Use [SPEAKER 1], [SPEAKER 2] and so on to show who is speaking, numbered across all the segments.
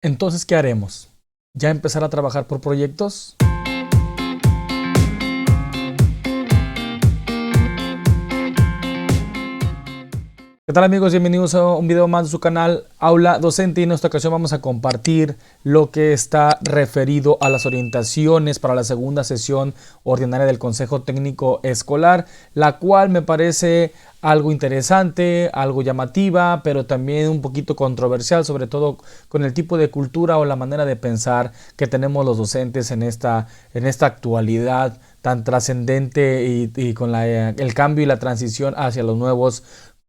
[SPEAKER 1] Entonces, ¿qué haremos? ¿Ya empezar a trabajar por proyectos? ¿Qué tal, amigos? Bienvenidos a un video más de su canal Aula Docente, y en esta ocasión vamos a compartir lo que está referido a las orientaciones para la segunda sesión ordinaria del Consejo Técnico Escolar, la cual me parece algo interesante, algo llamativa, pero también un poquito controversial, sobre todo con el tipo de cultura o la manera de pensar que tenemos los docentes en esta actualidad tan trascendente y con el cambio y la transición hacia los nuevos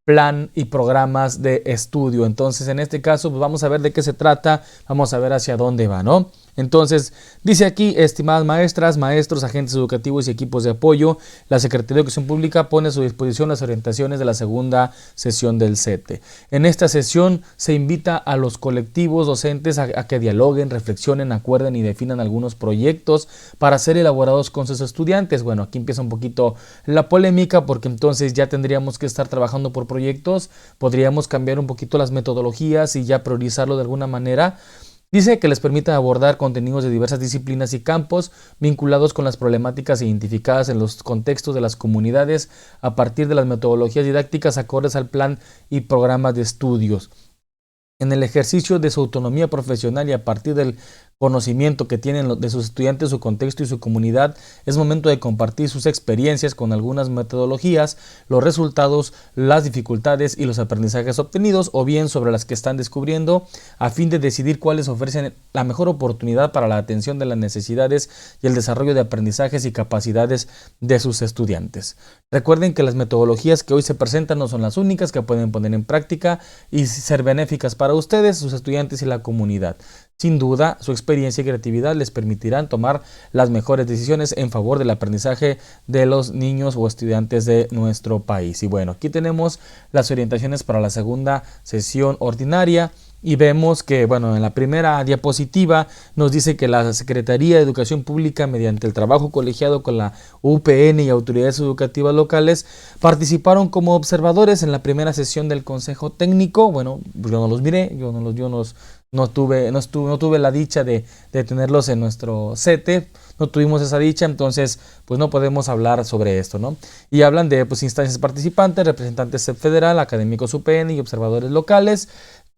[SPEAKER 1] plan y programas de estudio. Entonces, en este caso, pues vamos a ver de qué se trata, vamos a ver hacia dónde va, ¿no? Entonces, dice aquí: estimadas maestras, maestros, agentes educativos y equipos de apoyo, la Secretaría de Educación Pública pone a su disposición las orientaciones de la segunda sesión del CETE. En esta sesión se invita a los colectivos docentes a que dialoguen, reflexionen, acuerden y definan algunos proyectos para ser elaborados con sus estudiantes. Bueno, aquí empieza un poquito la polémica, porque entonces ya tendríamos que estar trabajando por proyectos, podríamos cambiar un poquito las metodologías y ya priorizarlo de alguna manera. Dice que les permita abordar contenidos de diversas disciplinas y campos vinculados con las problemáticas identificadas en los contextos de las comunidades a partir de las metodologías didácticas acordes al plan y programas de estudios. En el ejercicio de su autonomía profesional y a partir del conocimiento que tienen de sus estudiantes, su contexto y su comunidad, es momento de compartir sus experiencias con algunas metodologías, los resultados, las dificultades y los aprendizajes obtenidos, o bien sobre las que están descubriendo, a fin de decidir cuáles ofrecen la mejor oportunidad para la atención de las necesidades y el desarrollo de aprendizajes y capacidades de sus estudiantes. Recuerden que las metodologías que hoy se presentan no son las únicas que pueden poner en práctica y ser benéficas para ustedes, sus estudiantes y la comunidad. Sin duda, su experiencia y creatividad les permitirán tomar las mejores decisiones en favor del aprendizaje de los niños o estudiantes de nuestro país. Y bueno, aquí tenemos las orientaciones para la segunda sesión ordinaria. Y vemos que, bueno, en la primera diapositiva nos dice que la Secretaría de Educación Pública, mediante el trabajo colegiado con la UPN y autoridades educativas locales, participaron como observadores en la primera sesión del Consejo Técnico. Bueno, yo no los miré, no tuve la dicha de tenerlos en nuestro CETE, no tuvimos esa dicha, entonces pues no podemos hablar sobre esto, ¿no? Y hablan de instancias participantes, representantes federal, académicos UPN y observadores locales,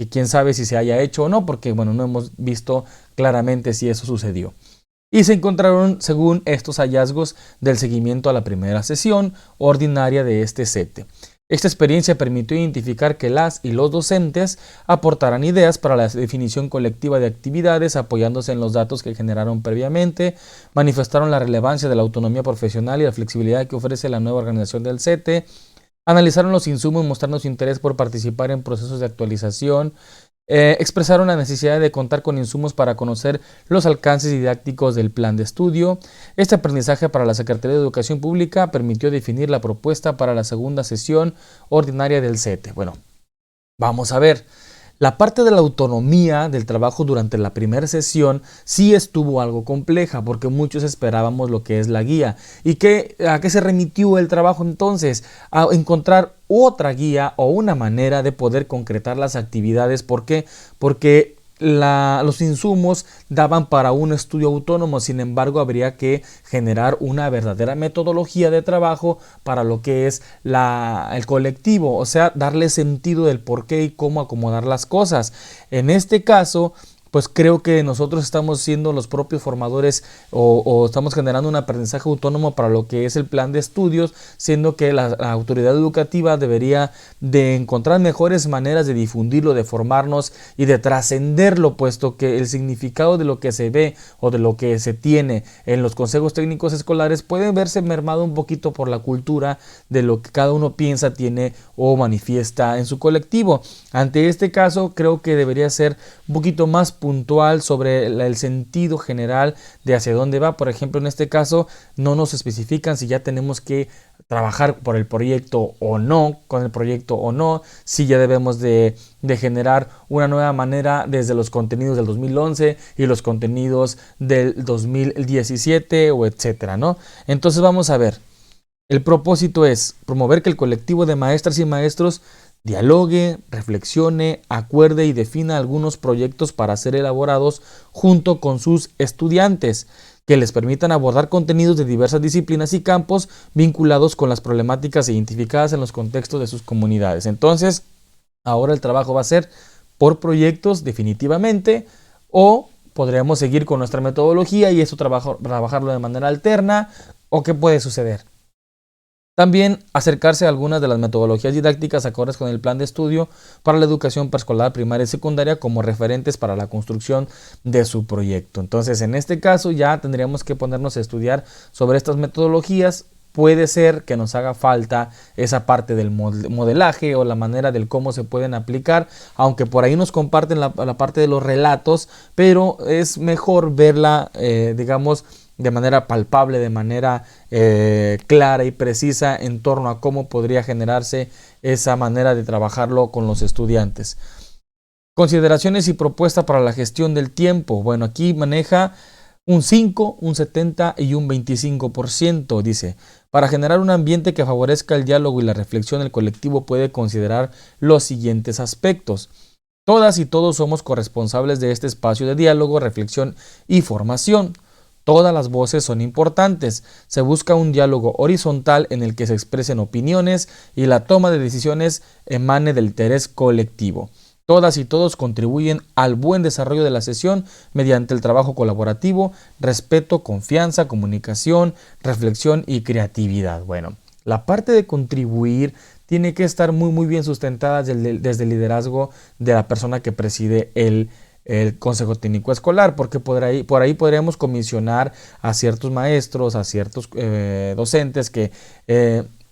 [SPEAKER 1] y quién sabe si se haya hecho o no, porque bueno, no hemos visto claramente si eso sucedió. Y se encontraron, según estos hallazgos, del seguimiento a la primera sesión ordinaria de este CETE. Esta experiencia permitió identificar que las y los docentes aportarán ideas para la definición colectiva de actividades apoyándose en los datos que generaron previamente, manifestaron la relevancia de la autonomía profesional y la flexibilidad que ofrece la nueva organización del CETE, analizaron los insumos mostrando su interés por participar en procesos de actualización, expresaron la necesidad de contar con insumos para conocer los alcances didácticos del plan de estudio. Este aprendizaje para la Secretaría de Educación Pública permitió definir la propuesta para la segunda sesión ordinaria del CETE. Bueno, vamos a ver. La parte de la autonomía del trabajo durante la primera sesión sí estuvo algo compleja, porque muchos esperábamos lo que es la guía. ¿Y a qué se remitió el trabajo entonces? A encontrar otra guía o una manera de poder concretar las actividades. ¿Por qué? Porque los insumos daban para un estudio autónomo, sin embargo habría que generar una verdadera metodología de trabajo para lo que es el colectivo, o sea, darle sentido del por qué y cómo acomodar las cosas. En este caso, pues creo que nosotros estamos siendo los propios formadores o estamos generando un aprendizaje autónomo para lo que es el plan de estudios, siendo que la autoridad educativa debería de encontrar mejores maneras de difundirlo, de formarnos y de trascenderlo, puesto que el significado de lo que se ve o de lo que se tiene en los consejos técnicos escolares puede verse mermado un poquito por la cultura de lo que cada uno piensa, tiene o manifiesta en su colectivo. Ante este caso, creo que debería ser un poquito más puntual sobre el sentido general de hacia dónde va. Por ejemplo, en este caso no nos especifican si ya tenemos que trabajar por el proyecto o no, con el proyecto o no, si ya debemos de generar una nueva manera desde los contenidos del 2011 y los contenidos del 2017 o etcétera, ¿no? Entonces vamos a ver. El propósito es promover que el colectivo de maestras y maestros Dialogue, reflexione, acuerde y defina algunos proyectos para ser elaborados junto con sus estudiantes, que les permitan abordar contenidos de diversas disciplinas y campos vinculados con las problemáticas identificadas en los contextos de sus comunidades. Entonces, ahora el trabajo va a ser por proyectos definitivamente, o podríamos seguir con nuestra metodología y eso trabajarlo de manera alterna, o qué puede suceder. También acercarse a algunas de las metodologías didácticas acordes con el plan de estudio para la educación preescolar, primaria y secundaria como referentes para la construcción de su proyecto. Entonces, en este caso ya tendríamos que ponernos a estudiar sobre estas metodologías. Puede ser que nos haga falta esa parte del modelaje o la manera del cómo se pueden aplicar, aunque por ahí nos comparten la parte de los relatos, pero es mejor verla, digamos, de manera palpable, de manera clara y precisa en torno a cómo podría generarse esa manera de trabajarlo con los estudiantes. Consideraciones y propuesta para la gestión del tiempo. Bueno, aquí maneja un 5, un 70 y un 25%. Dice, para generar un ambiente que favorezca el diálogo y la reflexión, el colectivo puede considerar los siguientes aspectos. Todas y todos somos corresponsables de este espacio de diálogo, reflexión y formación. Todas las voces son importantes. Se busca un diálogo horizontal en el que se expresen opiniones y la toma de decisiones emane del interés colectivo. Todas y todos contribuyen al buen desarrollo de la sesión mediante el trabajo colaborativo, respeto, confianza, comunicación, reflexión y creatividad. Bueno, la parte de contribuir tiene que estar muy bien sustentada desde el liderazgo de la persona que preside el Consejo Técnico Escolar, porque por ahí podríamos comisionar a ciertos maestros, a ciertos docentes que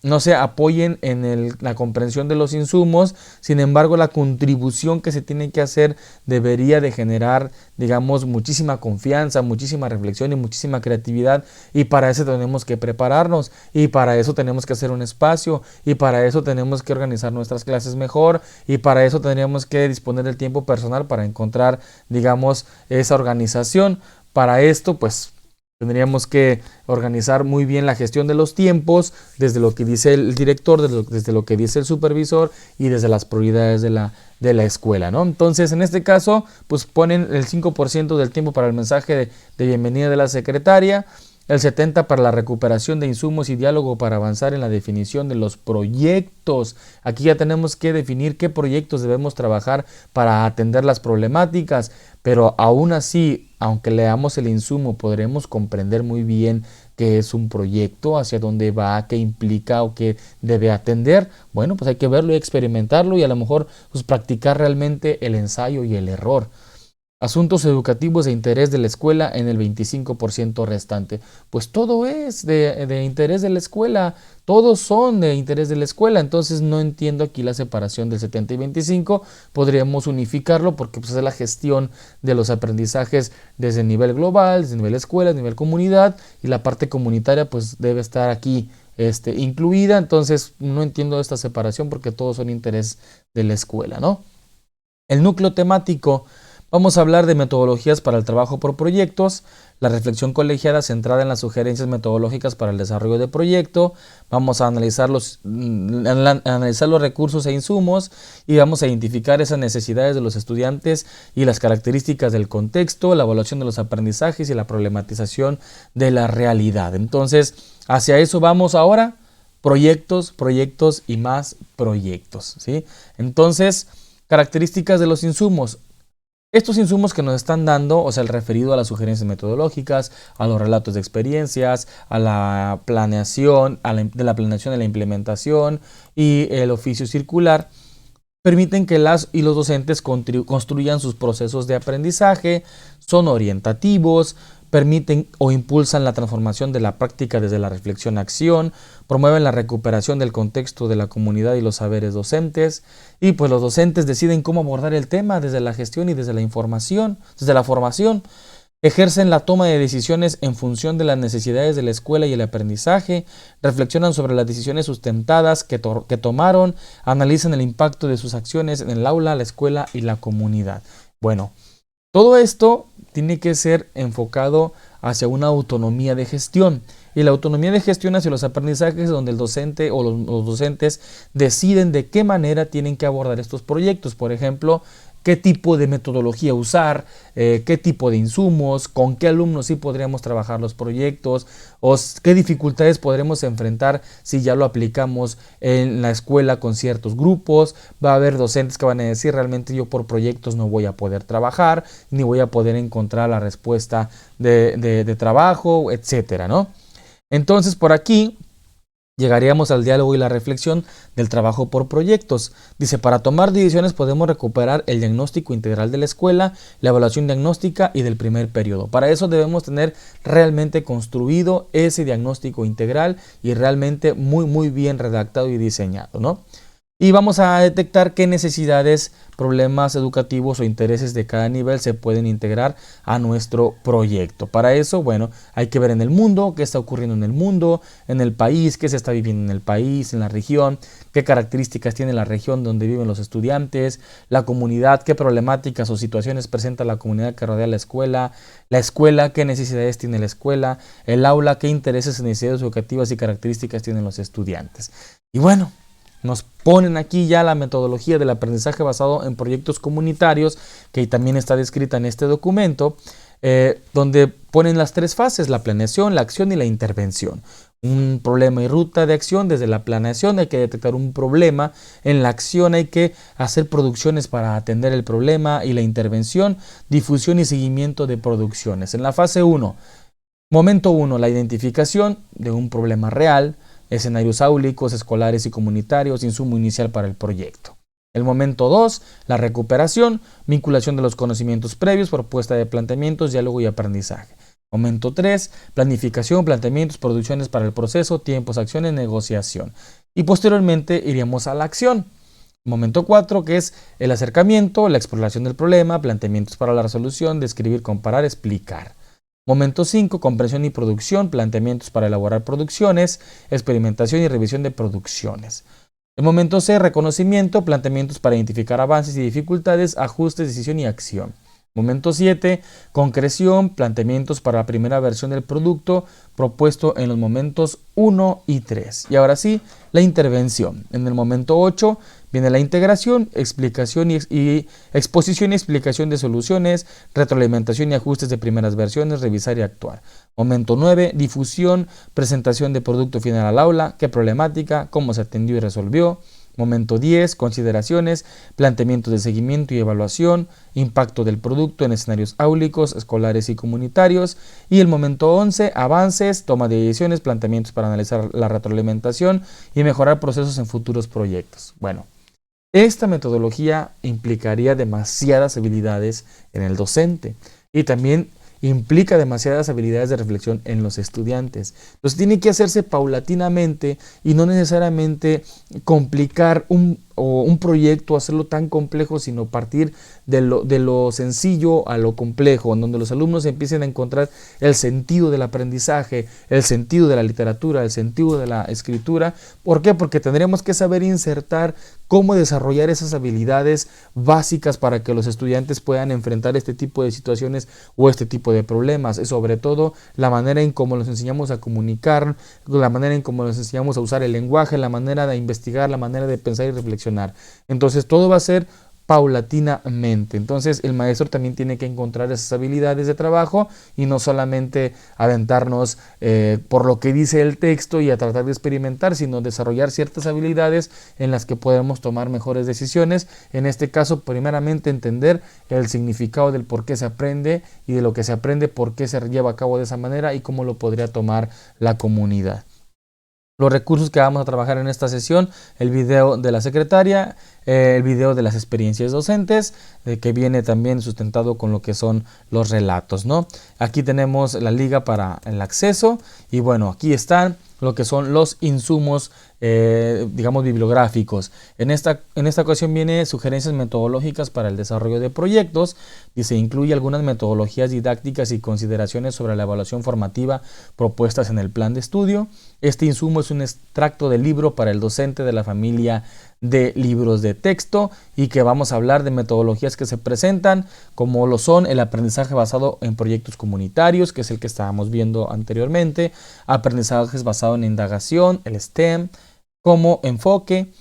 [SPEAKER 1] no se apoyen en la comprensión de los insumos. Sin embargo, la contribución que se tiene que hacer debería de generar, digamos, muchísima confianza, muchísima reflexión y muchísima creatividad, y para eso tenemos que prepararnos, y para eso tenemos que hacer un espacio, y para eso tenemos que organizar nuestras clases mejor, y para eso tendríamos que disponer del tiempo personal para encontrar, digamos, esa organización. Para esto, pues, tendríamos que organizar muy bien la gestión de los tiempos, desde lo que dice el director, desde lo que dice el supervisor y desde las prioridades de la escuela, ¿no? Entonces, en este caso, pues ponen el 5% del tiempo para el mensaje de bienvenida de la secretaria, el 70% para la recuperación de insumos y diálogo para avanzar en la definición de los proyectos. Aquí ya tenemos que definir qué proyectos debemos trabajar para atender las problemáticas, pero aún así, aunque leamos el insumo, podremos comprender muy bien qué es un proyecto, hacia dónde va, qué implica o qué debe atender. Bueno, pues hay que verlo y experimentarlo y a lo mejor pues, practicar realmente el ensayo y el error. Asuntos educativos de interés de la escuela en el 25% restante. Pues todo es de interés de la escuela, todos son de interés de la escuela, entonces no entiendo aquí la separación del 70 y 25, podríamos unificarlo porque pues, es la gestión de los aprendizajes desde el nivel global, desde el nivel escuela, nivel comunidad, y la parte comunitaria pues debe estar aquí incluida, entonces no entiendo esta separación porque todos son interés de la escuela, ¿no? El núcleo temático. Vamos a hablar de metodologías para el trabajo por proyectos, la reflexión colegiada centrada en las sugerencias metodológicas para el desarrollo de proyecto. Vamos a analizar los recursos e insumos y vamos a identificar esas necesidades de los estudiantes y las características del contexto, la evaluación de los aprendizajes y la problematización de la realidad. Entonces, hacia eso vamos ahora, proyectos y más proyectos, ¿sí? Entonces, características de los insumos. Estos insumos que nos están dando, o sea, el referido a las sugerencias metodológicas, a los relatos de experiencias, a la planeación, de la planeación y la implementación y el oficio circular, permiten que las y los docentes construyan sus procesos de aprendizaje, son orientativos, permiten o impulsan la transformación de la práctica desde la reflexión a acción, promueven la recuperación del contexto de la comunidad y los saberes docentes, y pues los docentes deciden cómo abordar el tema desde la gestión y desde la información, desde la formación, ejercen la toma de decisiones en función de las necesidades de la escuela y el aprendizaje, reflexionan sobre las decisiones sustentadas que tomaron, analizan el impacto de sus acciones en el aula, la escuela y la comunidad. Bueno, todo esto tiene que ser enfocado hacia una autonomía de gestión. y la autonomía de gestión hacia los aprendizajes, donde el docente o los docentes deciden de qué manera tienen que abordar estos proyectos. Por ejemplo, qué tipo de metodología usar, qué tipo de insumos, con qué alumnos sí podríamos trabajar los proyectos, o qué dificultades podremos enfrentar si ya lo aplicamos en la escuela con ciertos grupos. Va a haber docentes que van a decir, realmente yo por proyectos no voy a poder trabajar, ni voy a poder encontrar la respuesta de trabajo, etcétera, ¿no? Entonces, por aquí llegaríamos al diálogo y la reflexión del trabajo por proyectos. Dice, para tomar decisiones podemos recuperar el diagnóstico integral de la escuela, la evaluación diagnóstica y del primer periodo. Para eso debemos tener realmente construido ese diagnóstico integral y realmente muy bien redactado y diseñado, ¿no? Y vamos a detectar qué necesidades, problemas educativos o intereses de cada nivel se pueden integrar a nuestro proyecto. Para eso, bueno, hay que ver en el mundo, qué está ocurriendo en el mundo, en el país, qué se está viviendo en el país, en la región, qué características tiene la región donde viven los estudiantes, la comunidad, qué problemáticas o situaciones presenta la comunidad que rodea la escuela, qué necesidades tiene la escuela, el aula, qué intereses, necesidades educativas y características tienen los estudiantes. Y bueno, nos ponen aquí ya la metodología del aprendizaje basado en proyectos comunitarios, que también está descrita en este documento, donde ponen las tres fases: la planeación, la acción y la intervención. Un problema y ruta de acción. Desde la planeación hay que detectar un problema, en la acción hay que hacer producciones para atender el problema, y la intervención, difusión y seguimiento de producciones. En la fase 1, momento 1, la identificación de un problema real, escenarios áulicos, escolares y comunitarios, insumo inicial para el proyecto. El momento 2, la recuperación, vinculación de los conocimientos previos, propuesta de planteamientos, diálogo y aprendizaje. Momento 3, planificación, planteamientos, producciones para el proceso, tiempos, acciones, negociación. Y posteriormente iríamos a la acción. Momento 4, que es el acercamiento, la exploración del problema, planteamientos para la resolución, describir, comparar, explicar. Momento 5, comprensión y producción, planteamientos para elaborar producciones, experimentación y revisión de producciones. El momento 6, reconocimiento, planteamientos para identificar avances y dificultades, ajustes, decisión y acción. Momento 7, concreción, planteamientos para la primera versión del producto propuesto en los momentos 1 y 3. Y ahora sí, la intervención. En el momento 8 viene la integración, explicación y exposición y explicación de soluciones, retroalimentación y ajustes de primeras versiones, revisar y actuar. Momento 9, difusión, presentación de producto final al aula, qué problemática, cómo se atendió y resolvió. Momento 10, consideraciones, planteamientos de seguimiento y evaluación, impacto del producto en escenarios áulicos, escolares y comunitarios. Y el momento 11, avances, toma de decisiones, planteamientos para analizar la retroalimentación y mejorar procesos en futuros proyectos. Bueno, esta metodología implicaría demasiadas habilidades en el docente y también implica demasiadas habilidades de reflexión en los estudiantes. Entonces tiene que hacerse paulatinamente y no necesariamente complicar un proyecto, hacerlo tan complejo, sino partir de lo sencillo a lo complejo, en donde los alumnos empiecen a encontrar el sentido del aprendizaje, el sentido de la literatura, el sentido de la escritura. ¿Por qué? Porque tendríamos que saber insertar cómo desarrollar esas habilidades básicas para que los estudiantes puedan enfrentar este tipo de situaciones o este tipo de problemas. Es sobre todo la manera en cómo los enseñamos a comunicar, la manera en cómo los enseñamos a usar el lenguaje, la manera de investigar, la manera de pensar y reflexionar. Entonces todo va a ser paulatinamente. Entonces el maestro también tiene que encontrar esas habilidades de trabajo y no solamente aventarnos por lo que dice el texto y a tratar de experimentar, sino desarrollar ciertas habilidades en las que podemos tomar mejores decisiones. En este caso, primeramente entender el significado del por qué se aprende y de lo que se aprende, por qué se lleva a cabo de esa manera y cómo lo podría tomar la comunidad. Los recursos que vamos a trabajar en esta sesión: el video de la secretaria, el video de las experiencias docentes, que viene también sustentado con lo que son los relatos, ¿no? Aquí tenemos la liga para el acceso y bueno, aquí están lo que son los insumos, digamos, bibliográficos. En esta ocasión viene sugerencias metodológicas para el desarrollo de proyectos y se incluye algunas metodologías didácticas y consideraciones sobre la evaluación formativa propuestas en el plan de estudio. Este insumo es un extracto del libro para el docente de la familia de libros de texto y que vamos a hablar de metodologías que se presentan, como lo son el aprendizaje basado en proyectos comunitarios, que es el que estábamos viendo anteriormente, aprendizajes basado en indagación, el STEM, como enfoque,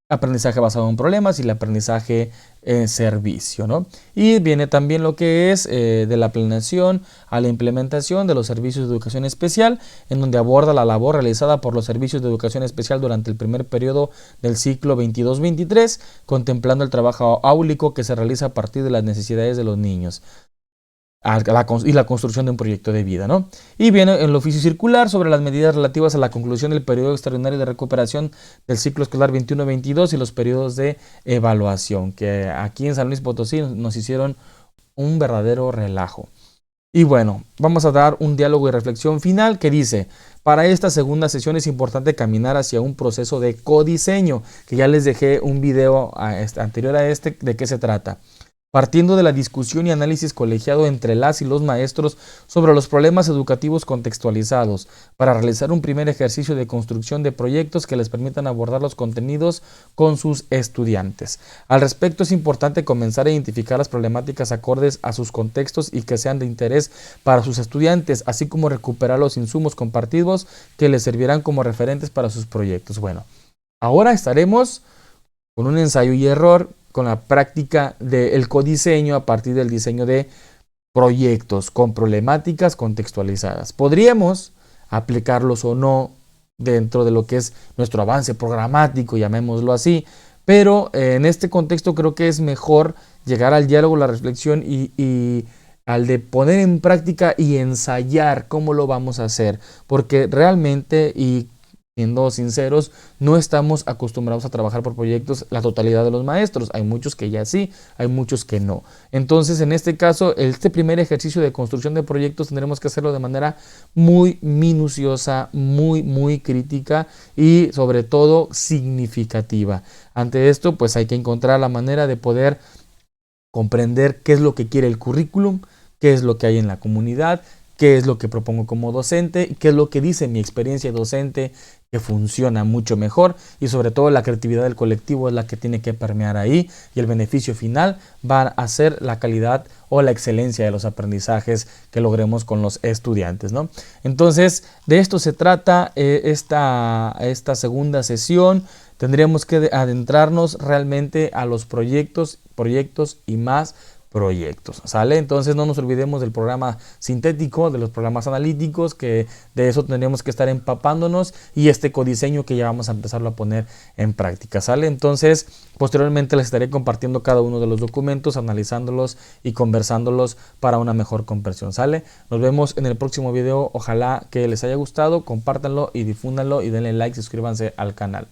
[SPEAKER 1] aprendizaje basado en problemas y el aprendizaje en servicio, ¿no? Y viene también lo que es de la planeación a la implementación de los servicios de educación especial, en donde aborda la labor realizada por los servicios de educación especial durante el primer periodo del ciclo 22-23, contemplando el trabajo áulico que se realiza a partir de las necesidades de los niños y la construcción de un proyecto de vida, ¿no? Y viene el oficio circular sobre las medidas relativas a la conclusión del periodo extraordinario de recuperación del ciclo escolar 21-22 y los periodos de evaluación, que aquí en San Luis Potosí nos hicieron un verdadero relajo. Y bueno, vamos a dar un diálogo y reflexión final que dice: para esta segunda sesión es importante caminar hacia un proceso de codiseño, que ya les dejé un video anterior a este de qué se trata. Partiendo de la discusión y análisis colegiado entre las y los maestros sobre los problemas educativos contextualizados, para realizar un primer ejercicio de construcción de proyectos que les permitan abordar los contenidos con sus estudiantes. Al respecto, es importante comenzar a identificar las problemáticas acordes a sus contextos y que sean de interés para sus estudiantes, así como recuperar los insumos compartidos que les servirán como referentes para sus proyectos. Bueno, ahora estaremos con un ensayo y error, con la práctica del codiseño a partir del diseño de proyectos con problemáticas contextualizadas. Podríamos aplicarlos o no dentro de lo que es nuestro avance programático, llamémoslo así, pero en este contexto creo que es mejor llegar al diálogo, la reflexión y al de poner en práctica y ensayar cómo lo vamos a hacer, porque realmente, y siendo sinceros, no estamos acostumbrados a trabajar por proyectos la totalidad de los maestros. Hay muchos que ya sí, hay muchos que no. Entonces, en este caso, este primer ejercicio de construcción de proyectos tendremos que hacerlo de manera muy minuciosa, muy crítica y sobre todo significativa. Ante esto, pues hay que encontrar la manera de poder comprender qué es lo que quiere el currículum, qué es lo que hay en la comunidad, qué es lo que propongo como docente, qué es lo que dice mi experiencia docente que funciona mucho mejor, y sobre todo la creatividad del colectivo es la que tiene que permear ahí, y el beneficio final va a ser la calidad o la excelencia de los aprendizajes que logremos con los estudiantes, ¿no? Entonces, de esto se trata esta segunda sesión. Tendríamos que adentrarnos realmente a los proyectos y más proyectos, ¿sale? Entonces no nos olvidemos del programa sintético, de los programas analíticos, que de eso tendríamos que estar empapándonos, y este codiseño que ya vamos a empezarlo a poner en práctica, ¿sale? Entonces posteriormente les estaré compartiendo cada uno de los documentos, analizándolos y conversándolos para una mejor comprensión, ¿sale? Nos vemos en el próximo video, ojalá que les haya gustado, compártanlo y difúndanlo y denle like, suscríbanse al canal.